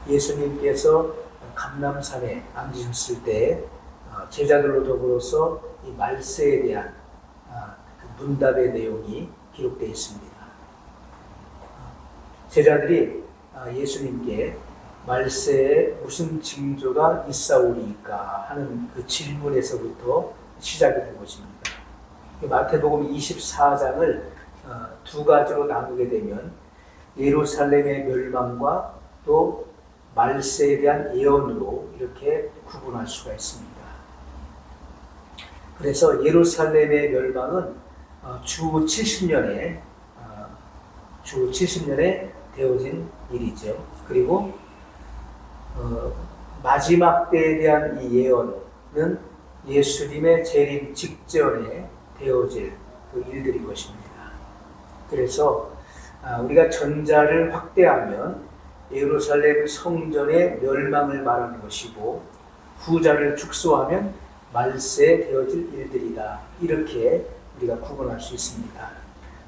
예수님께서 감람산에 앉으셨을 때 제자들로 더불어서 이 말세에 대한 그 문답의 내용이 기록되어 있습니다. 제자들이 예수님께 말세에 무슨 징조가 있사오리까 하는 그 질문에서부터 시작이 된 것입니다. 마태복음 24장을 두 가지로 나누게 되면 예루살렘의 멸망과 또 말세에 대한 예언으로 이렇게 구분할 수가 있습니다. 그래서 예루살렘의 멸망은 주 70년에 되어진 일이죠. 그리고 마지막 때에 대한 이 예언은 예수님의 재림 직전에 되어질 그 일들인 것입니다. 그래서 우리가 전자를 확대하면 예루살렘 성전의 멸망을 말하는 것이고 후자를 축소하면 말세에 되어질 일들이다. 이렇게 우리가 구분할 수 있습니다.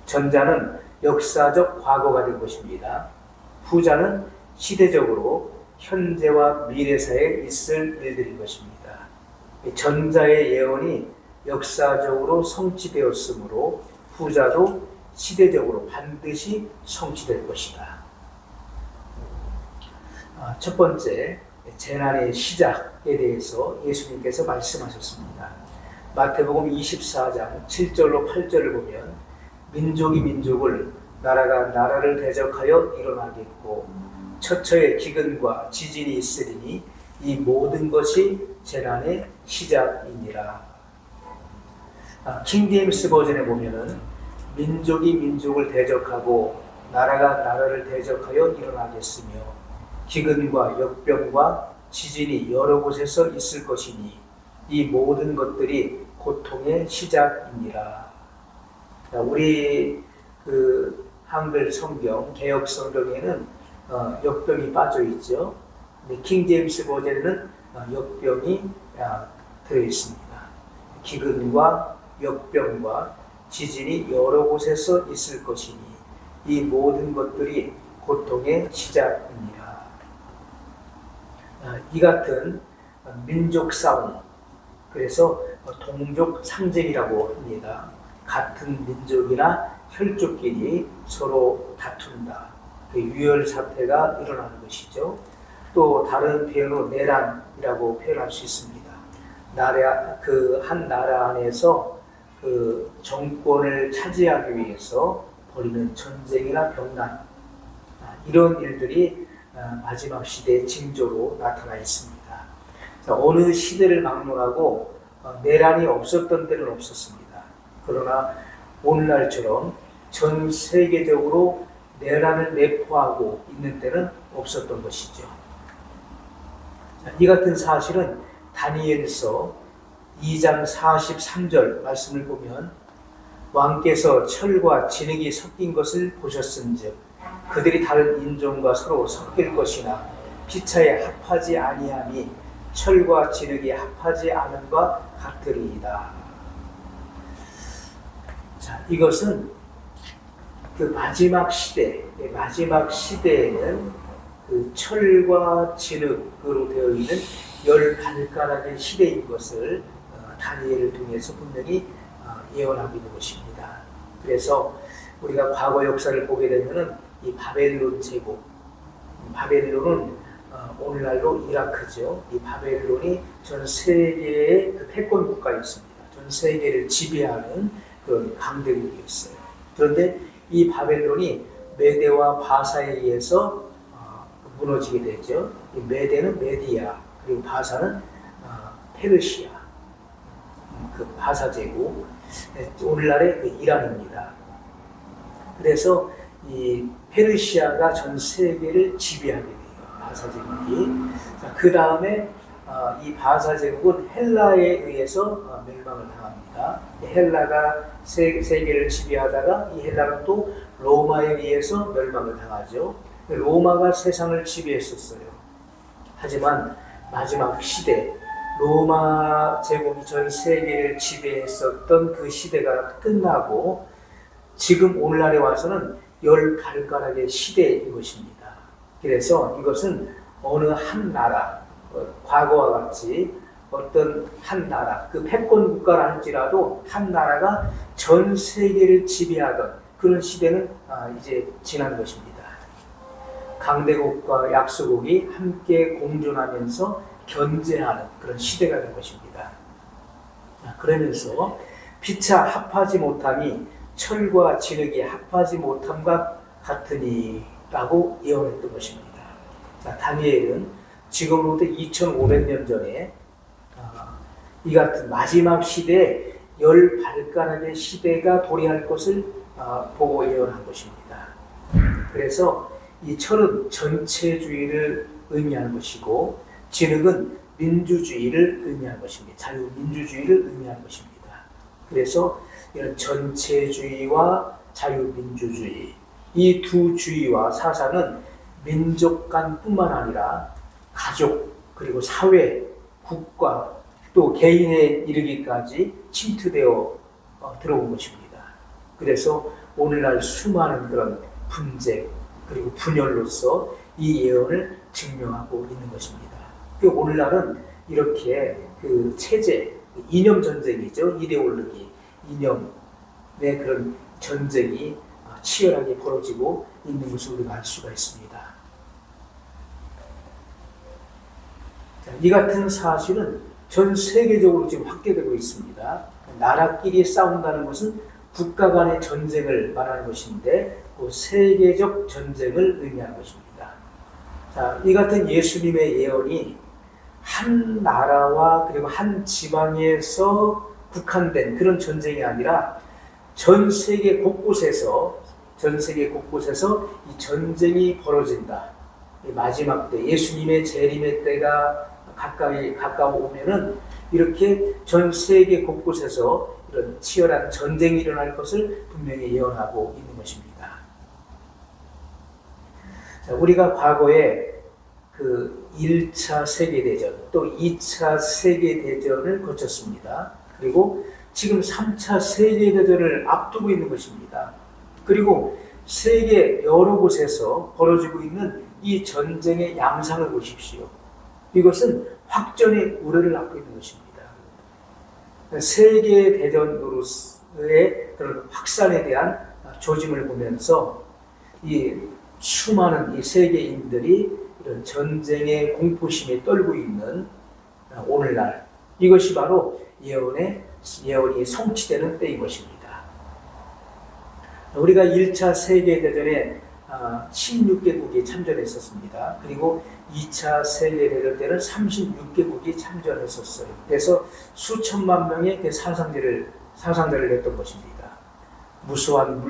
전자는 역사적 과거가 된 것입니다. 후자는 시대적으로 현재와 미래사에 있을 일들인 것입니다. 전자의 예언이 역사적으로 성취되었으므로 후자도 시대적으로 반드시 성취될 것이다. 첫 번째, 재난의 시작에 대해서 예수님께서 말씀하셨습니다. 마태복음 24장 7절로 8절을 보면 민족이 민족을, 나라가 나라를 대적하여 일어나겠고 처처에 기근과 지진이 있으리니 이 모든 것이 재난의 시작이니라. 킹제임스 버전에 보면은 민족이 민족을 대적하고 나라가 나라를 대적하여 일어나겠으며 기근과 역병과 지진이 여러 곳에서 있을 것이니 이 모든 것들이 고통의 시작이니라. 우리 그 한글 성경 개역 성경에는 역병이 빠져 있죠. 킹제임스 버전에는 역병이 들어 있습니다. 기근과 역병과 지진이 여러 곳에서 있을 것이니 이 모든 것들이 고통의 시작입니다. 이 같은 민족 싸움, 그래서 동족 상쟁이라고 합니다. 같은 민족이나 혈족끼리 서로 다툰다. 유혈 사태가 일어나는 것이죠. 또 다른 표현으로 내란이라고 표현할 수 있습니다. 한 나라 안에서 그 정권을 차지하기 위해서 벌이는 전쟁이나 병난, 이런 일들이 마지막 시대의 징조로 나타나 있습니다. 어느 시대를 막론하고 내란이 없었던 때는 없었습니다. 그러나 오늘날처럼 전 세계적으로 내란을 내포하고 있는 때는 없었던 것이죠. 이 같은 사실은 다니엘서 2장 43절 말씀을 보면 왕께서 철과 진흙이 섞인 것을 보셨은즉 그들이 다른 인종과 서로 섞일 것이나 피차에 합하지 아니함이 철과 진흙이 합하지 않음과 같으리이다. 자, 이것은 그 마지막 시대에는 그 철과 진흙으로 되어 있는 10발가락의 시대인 것을 다니엘을 통해서 분명히 예언하고 있는 것입니다. 그래서 우리가 과거 역사를 보게 되면은 이 바벨론 제국, 바벨론은 오늘날로 이라크죠. 이 바벨론이 전 세계의 그 패권 국가였습니다. 전 세계를 지배하는 그런 강대국이었어요. 그런데 이 바벨론이 메대와 바사에 의해서 무너지게 되죠. 이 메대는 메디아, 그리고 바사는 페르시아, 그 바사 제국, 오늘날의 그 이란입니다. 그래서 이 페르시아가 전 세계를 지배하게 돼요. 바사 제국이. 그 다음에 이 바사 제국은 헬라에 의해서 멸망을 당합니다. 헬라가 세계를 지배하다가 이 헬라가 또 로마에 의해서 멸망을 당하죠. 로마가 세상을 지배했었어요. 하지만 마지막 시대, 로마 제국이 전 세계를 지배했었던 그 시대가 끝나고 지금 오늘날에 와서는 10발가락의 시대인 것입니다. 그래서 이것은 어느 한 나라, 과거와 같이 어떤 한 나라, 그 패권 국가라 할지라도 한 나라가 전 세계를 지배하던 그런 시대는 이제 지난 것입니다. 강대국과 약소국이 함께 공존하면서 견제하는 그런 시대가 된 것입니다. 그러면서 피차 합하지 못함이 철과 진흙이 합하지 못함과 같으니 라고 예언했던 것입니다. 자, 다니엘은 지금으로부터 2500년 전에 이 같은 마지막 시대에 열 발가락의 시대가 도래할 것을 보고 예언한 것입니다. 그래서 이 철은 전체주의를 의미하는 것이고 진흙은 민주주의를 의미하는 것입니다. 자유민주주의를 의미하는 것입니다. 그래서 이런 전체주의와 자유민주주의 이 두 주의와 사상은 민족 간뿐만 아니라 가족 그리고 사회, 국가 또 개인에 이르기까지 침투되어 들어온 것입니다. 그래서 오늘날 수많은 그런 분쟁 그리고 분열로서 이 예언을 증명하고 있는 것입니다. 오늘날은 이렇게 그 체제, 이념 전쟁이죠. 이데올로기, 이념의 그런 전쟁이 치열하게 벌어지고 있는 것을 우리가 알 수가 있습니다. 자, 이 같은 사실은 전 세계적으로 지금 확대되고 있습니다. 나라끼리 싸운다는 것은 국가 간의 전쟁을 말하는 것인데 그 세계적 전쟁을 의미하는 것입니다. 자, 이 같은 예수님의 예언이 한 나라와 그리고 한 지방에서 국한된 그런 전쟁이 아니라 전 세계 곳곳에서 이 전쟁이 벌어진다. 이 마지막 때 예수님의 재림의 때가 가까워 오면은 이렇게 전 세계 곳곳에서 이런 치열한 전쟁이 일어날 것을 분명히 예언하고 있는 것입니다. 자, 우리가 과거에 그 1차 세계대전 또 2차 세계대전을 거쳤습니다. 그리고 지금 3차 세계대전을 앞두고 있는 것입니다. 그리고 세계 여러 곳에서 벌어지고 있는 이 전쟁의 양상을 보십시오. 이것은 확전의 우려를 낳고 있는 것입니다. 세계대전으로서의 그런 확산에 대한 조짐을 보면서 이 수많은 이 세계인들이 이런 전쟁의 공포심에 떨고 있는 오늘날 이것이 바로 예언이 성취되는 때인 것입니다. 우리가 1차 세계대전에 16개국이 참전했었습니다. 그리고 2차 세계대전 때는 36개국이 참전했었어요. 그래서 수천만 명의 그 사상자를 했던 것입니다. 무수한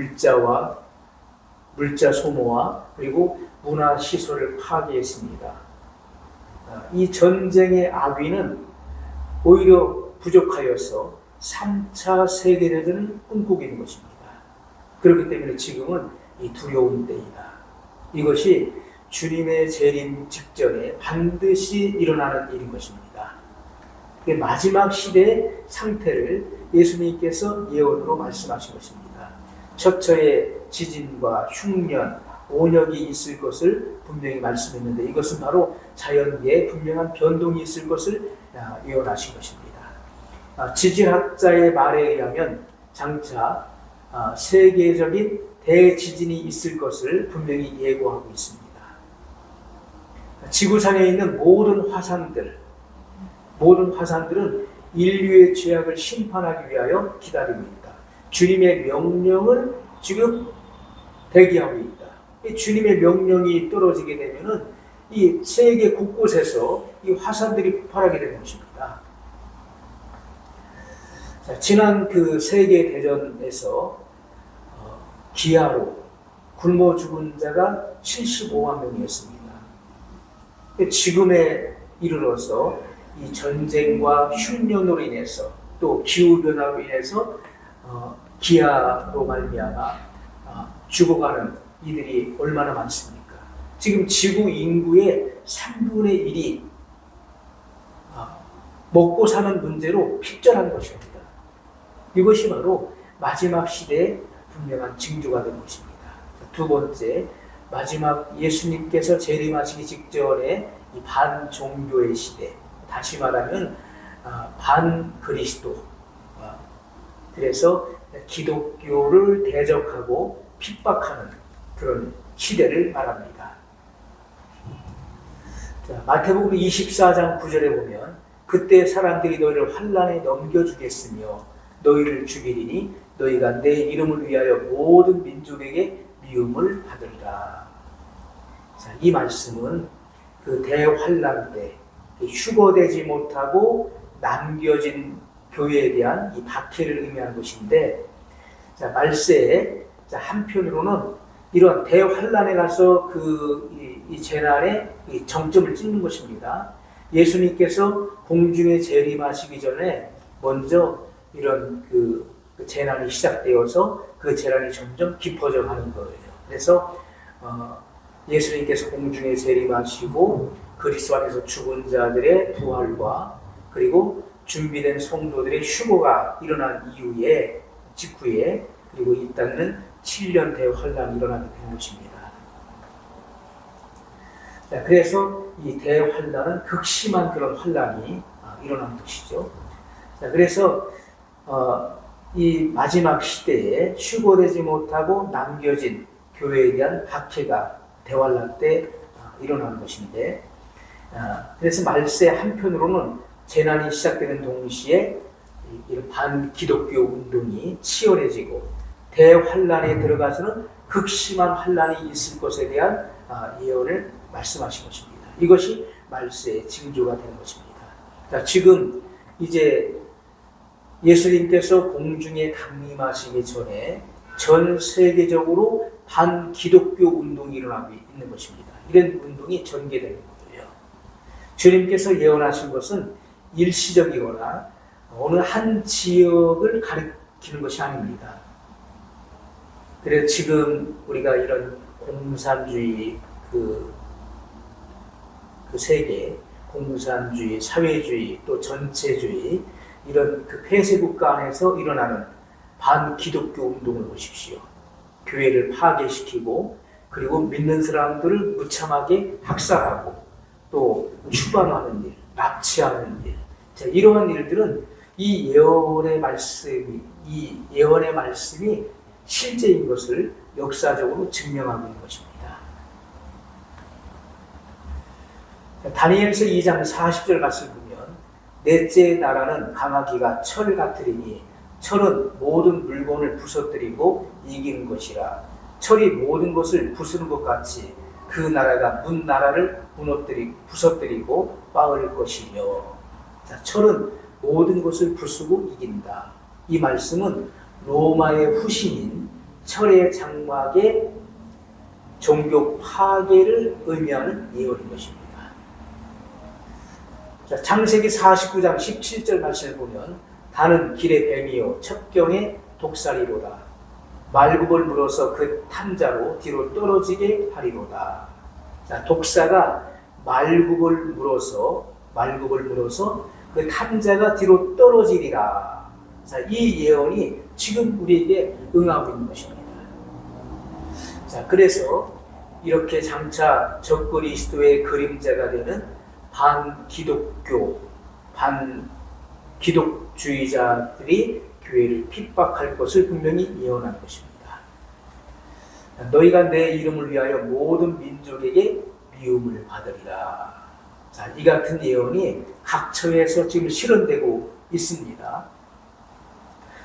물자 소모와 그리고 문화시설을 파괴했습니다. 이 전쟁의 악위는 오히려 부족하여서 3차 세계대전을 꿈꾸고 있는 것입니다. 그렇기 때문에 지금은 이 두려운 때이다. 이것이 주님의 재림 직전에 반드시 일어나는 일인 것입니다. 마지막 시대의 상태를 예수님께서 예언으로 말씀하신 것입니다. 처처의 지진과 흉년, 온역이 있을 것을 분명히 말씀했는데 이것은 바로 자연계에 분명한 변동이 있을 것을 예언하신 것입니다. 지질학자의 말에 의하면 장차 세계적인 대지진이 있을 것을 분명히 예고하고 있습니다. 지구상에 있는 모든 화산들은 인류의 죄악을 심판하기 위하여 기다리고 있다. 주님의 명령을 지금 대기하고 있다. 이 주님의 명령이 떨어지게 되면은 이 세계 곳곳에서 이 화산들이 폭발하게 되는 것입니다. 자, 지난 그 세계 대전에서 기아로 굶어 죽은 자가 75만 명이었습니다. 지금에 이르러서 이 전쟁과 흉년으로 인해서 또 기후변화로 인해서 기아로 말미암아 죽어가는 이들이 얼마나 많습니까? 지금 지구 인구의 3분의 1이 먹고 사는 문제로 핍절한 것입니다. 이것이 바로 마지막 시대의 분명한 징조가 된 것입니다. 두 번째, 마지막 예수님께서 재림하시기 직전에 이 반종교의 시대, 다시 말하면 반그리스도, 그래서 기독교를 대적하고 핍박하는 그런 시대를 말합니다. 자, 마태복음 24장 9절에 보면 그때 사람들이 너희를 환난에 넘겨주겠으며 너희를 죽이리니 너희가 내 이름을 위하여 모든 민족에게 미움을 받으리라. 자, 이 말씀은 그 대환난 때 휴거되지 못하고 남겨진 교회에 대한 이 박해를 의미하는 것인데, 자, 말세에 한편으로는 이런 대환난에 가서 이 재난의 이 정점을 찍는 것입니다. 예수님께서 공중에 재림하시기 전에 먼저 이런 그 재난이 시작되어서 그 재난이 점점 깊어져 가는 거예요. 그래서 예수님께서 공중에 재림하시고 그리스도 안에서 죽은 자들의 부활과 그리고 준비된 성도들의 휴거가 일어난 이후에 직후에 그리고 이 땅에는 7년 대환란이 일어나게 된 것입니다. 자, 그래서 이 대환란은 극심한 그런 환란이 일어난 것이죠. 자, 그래서 이 마지막 시대에 휴거되지 못하고 남겨진 교회에 대한 박해가 대환란 때 일어난 것인데, 그래서 말세 한편으로는 재난이 시작되는 동시에 이런 반기독교 운동이 치열해지고 대환란에 들어가서는 극심한 환란이 있을 것에 대한 예언을 말씀하신 것입니다. 이것이 말세의 징조가 되는 것입니다. 자, 지금 이제 예수님께서 공중에 강림하시기 전에 전 세계적으로 반기독교 운동이 일어나고 있는 것입니다. 이런 운동이 전개되는 거예요. 주님께서 예언하신 것은 일시적이거나 어느 한 지역을 가리키는 것이 아닙니다. 그래서 지금 우리가 이런 공산주의 그 세계, 공산주의, 사회주의, 또 전체주의 이런 그 폐쇄국가 안에서 일어나는 반기독교 운동을 보십시오. 교회를 파괴시키고 그리고 믿는 사람들을 무참하게 학살하고 또 추방하는 일, 납치하는 일. 자, 이러한 일들은 이 예언의 말씀이 실제인 것을 역사적으로 증명하고 있는 것입니다. 다니엘서 2장 40절 말씀 보면 넷째 나라는 강하기가 철 같으리니 철은 모든 물건을 부서뜨리고 이기는 것이라. 철이 모든 것을 부수는 것 같이 그 나라가 문 나라를 부서뜨리고 빠을 것이며. 자, 철은 모든 것을 부수고 이긴다. 이 말씀은 로마의 후신인 철의 장막의 종교 파괴를 의미하는 예언인 것입니다. 자, 창세기 49장 17절 말씀을 보면 다는 길의 뱀이요 첩경의 독사리로다. 말굽을 물어서 그 탐자로 뒤로 떨어지게 하리로다. 자, 독사가 말굽을 물어서 그 탐자가 뒤로 떨어지리라. 자, 이 예언이 지금 우리에게 응하고 있는 것입니다. 자, 그래서 이렇게 장차 적그리스도의 그림자가 되는 반기독주의자들이 교회를 핍박할 것을 분명히 예언한 것입니다. 너희가 내 이름을 위하여 모든 민족에게 미움을 받으리라. 자, 이 같은 예언이 각처에서 지금 실현되고 있습니다.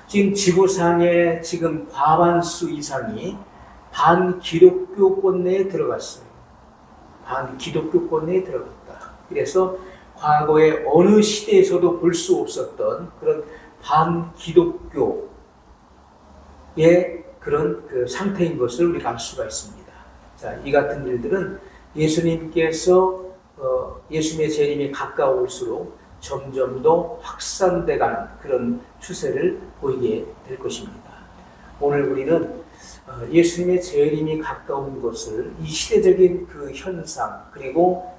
지금 지구상의 지금 과반수 이상이 반기독교권 내에 들어갔어요. 반기독교권 내에 들어갔다. 그래서 과거의 어느 시대에서도 볼 수 없었던 그런 반기독교의 그런 그 상태인 것을 우리가 알 수가 있습니다. 자, 이 같은 일들은 예수님께서 예수님의 재림이 가까울수록 점점 더 확산돼가는 그런 추세를 보이게 될 것입니다. 오늘 우리는 예수님의 재림이 가까운 것을 이 시대적인 그 현상 그리고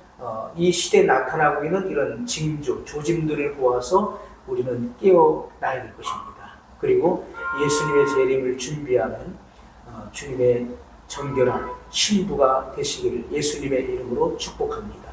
이 시대에 나타나고 있는 이런 징조, 조짐들을 보아서 우리는 깨어나야 될 것입니다. 그리고 예수님의 재림을 준비하는 주님의 정결한 신부가 되시기를 예수님의 이름으로 축복합니다.